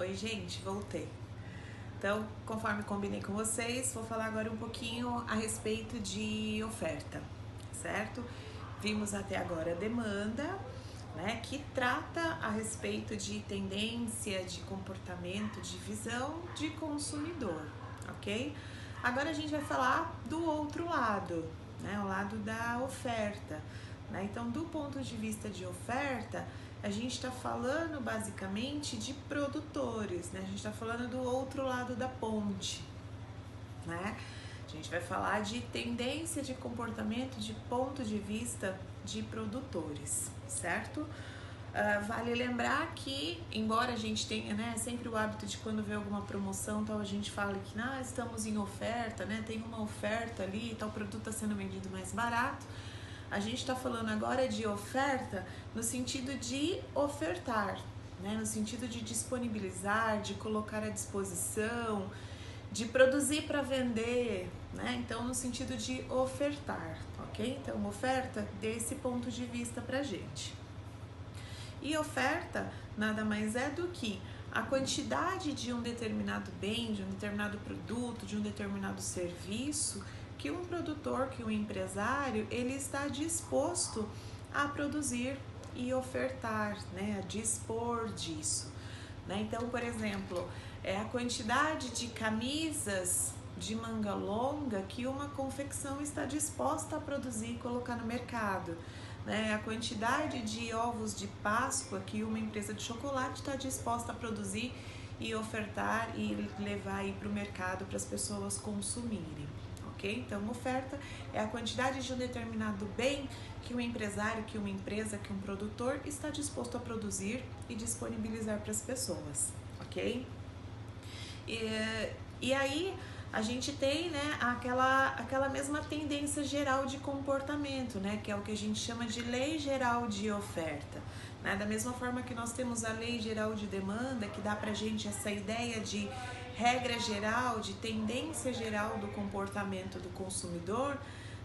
Oi, gente, voltei. Então, conforme combinei com vocês, vou falar agora um pouquinho a respeito de oferta, certo? Vimos até agora a demanda, né, que trata a respeito de tendência, de comportamento, de visão de consumidor, ok? Agora a gente vai falar do outro lado, né, o lado da oferta, né? Então, do ponto de vista de oferta, a gente está falando basicamente de produtores, né? A gente está falando do outro lado da ponte, né? A gente vai falar de tendência de comportamento de ponto de vista de produtores, certo? Vale lembrar que, embora a gente tenha, né, sempre o hábito de quando vê alguma promoção, tal, a gente fala que estamos em oferta, né? Tem uma oferta ali, tal produto está sendo vendido mais barato. A gente está falando agora de oferta no sentido de ofertar, né? No sentido de disponibilizar, de colocar à disposição, de produzir para vender, né? Então, no sentido de ofertar, ok? Então, oferta desse ponto de vista para gente. E oferta nada mais é do que a quantidade de um determinado bem, de um determinado produto, de um determinado serviço que um produtor, que um empresário, ele está disposto a produzir e ofertar, né? A dispor disso, né? Então, por exemplo, a quantidade de camisas de manga longa que uma confecção está disposta a produzir e colocar no mercado, né? A quantidade de ovos de Páscoa que uma empresa de chocolate está disposta a produzir e ofertar e levar aí para o mercado para as pessoas consumirem, ok? Então, oferta é a quantidade de um determinado bem que um empresário, que uma empresa, que um produtor está disposto a produzir e disponibilizar para as pessoas, ok? E aí a gente tem, né, aquela mesma tendência geral de comportamento, né, que é o que a gente chama de lei geral de oferta, né? Da mesma forma que nós temos a lei geral de demanda, que dá pra gente essa ideia de regra geral, de tendência geral do comportamento do consumidor.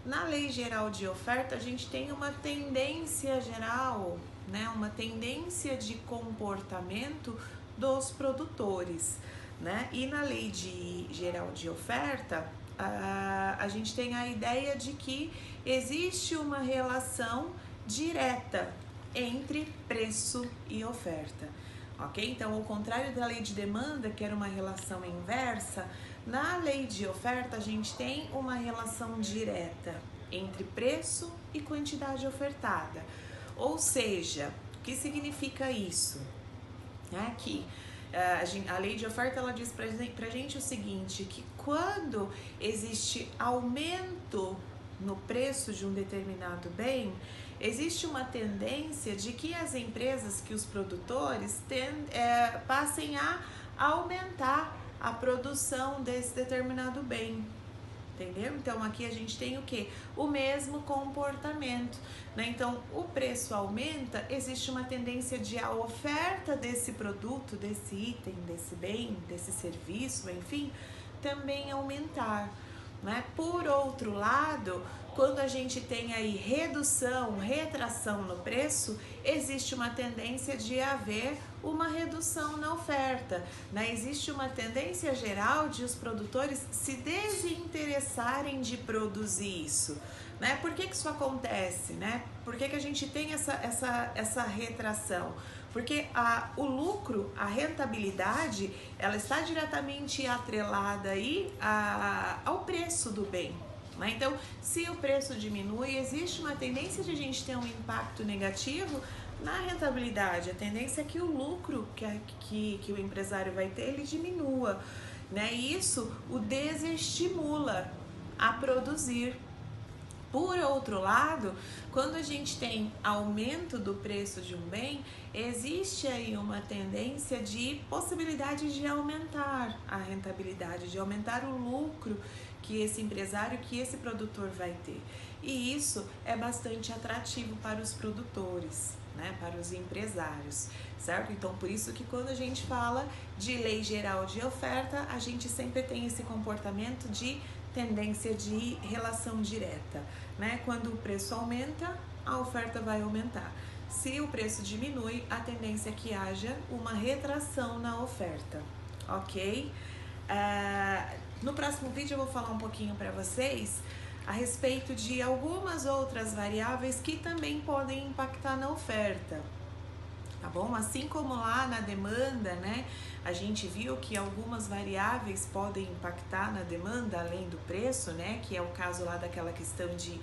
Na lei geral de oferta, a gente tem uma tendência geral, né, uma tendência de comportamento dos produtores, né? E na lei geral de oferta, a gente tem a ideia de que existe uma relação direta entre preço e oferta, ok? Então, ao contrário da lei de demanda, que era uma relação inversa, na lei de oferta a gente tem uma relação direta entre preço e quantidade ofertada. Ou seja, o que significa isso? Que a lei de oferta, ela diz pra gente o seguinte, que quando existe aumento no preço de um determinado bem, existe uma tendência de que as empresas, que os produtores passem a aumentar a produção desse determinado bem. Entendeu? Então, aqui a gente tem o quê? O mesmo comportamento, né? Então, o preço aumenta, existe uma tendência de a oferta desse produto, desse item, desse bem, desse serviço, enfim, também aumentar, né? Por outro lado, quando a gente tem aí redução, retração no preço, existe uma tendência de haver uma redução na oferta, né? Existe uma tendência geral de os produtores se desinteressarem de produzir isso, né? Por que isso acontece, né? Por que a gente tem essa retração? Porque o lucro, a rentabilidade, ela está diretamente atrelada aí ao preço do bem, né? Então, se o preço diminui, existe uma tendência de a gente ter um impacto negativo na rentabilidade. A tendência é que o lucro que o empresário vai ter, ele diminua, né? E isso o desestimula a produzir. Por outro lado, quando a gente tem aumento do preço de um bem, existe aí uma tendência de possibilidade de aumentar a rentabilidade, de aumentar o lucro que esse empresário, que esse produtor vai ter. E isso é bastante atrativo para os produtores, né, para os empresários, certo? Então, por isso que quando a gente fala de lei geral de oferta, a gente sempre tem esse comportamento de tendência de relação direta, né? Quando o preço aumenta, a oferta vai aumentar. Se o preço diminui, a tendência é que haja uma retração na oferta, ok? No próximo vídeo eu vou falar um pouquinho para vocês a respeito de algumas outras variáveis que também podem impactar na oferta, tá bom? Assim como lá na demanda, né? A gente viu que algumas variáveis podem impactar na demanda além do preço, né? Que é o caso lá daquela questão de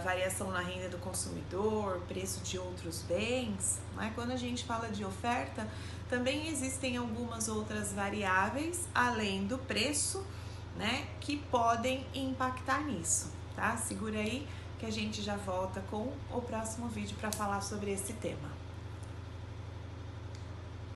variação na renda do consumidor, preço de outros bens, né? Quando a gente fala de oferta, também existem algumas outras variáveis além do preço, né? Que podem impactar nisso, tá? Segura aí que a gente já volta com o próximo vídeo para falar sobre esse tema.